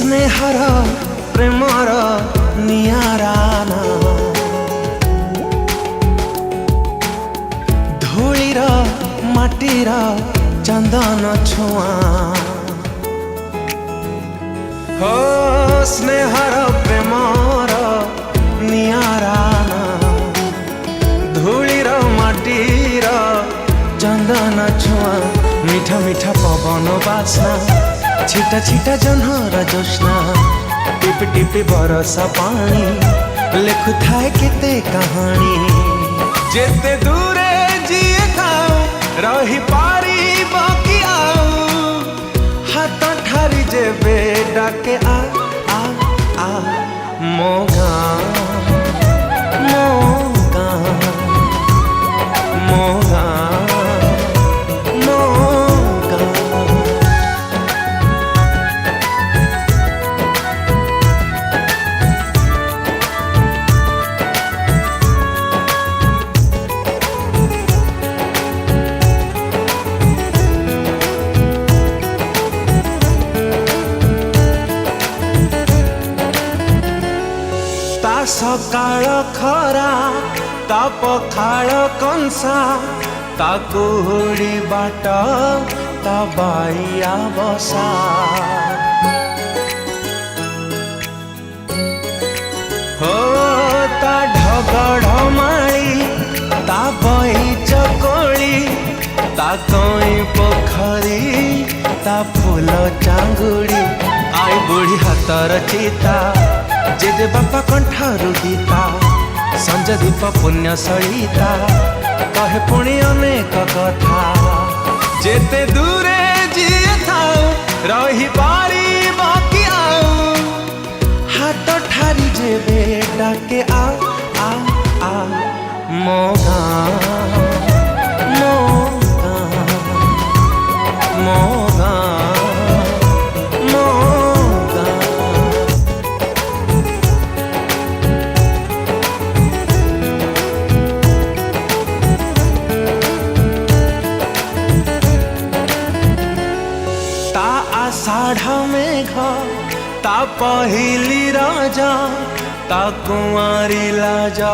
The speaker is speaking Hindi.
स्नेहर प्रेमर नियाराना धूलीर माटीर चंदन छुआ हो स्नेहर प्रेमर नियाराना धूलीर माटीर चंदन छुआ मीठा मीठा पवन बासना छिटा छिटा जन्हर जोस्ना टिप टिप बरसा पानी लेखु थाए केते कहानी जेते दूरे जिए थाओ रही पारी बाकी आओ हाथ ठारी जेबे डाके आ आ आ मो गाँ मो गाँ मो गाँ सकाळ खरा ता पखाळ कंसा ता कुहुड़ी बाट ता बाइया बसा हो ता ढगढ़ माली ता बही चकोली ता कई पोखरी ता फूल चांगुड़ी आई बुढ़ी हाथर चिता जेजे बापा कंठारु गीता संज दीप पुण्य सलिता कहे पुणी अनेक कथा जेते दूरे जिए थाओ रही पारी बाकी आओ हाथ ठारी जेबे डाके आ आ आ मो गाँ मो गाँ मो गाँ आषाढ़ मेघ ता पहिली राजा ता कुंवारी लाजा।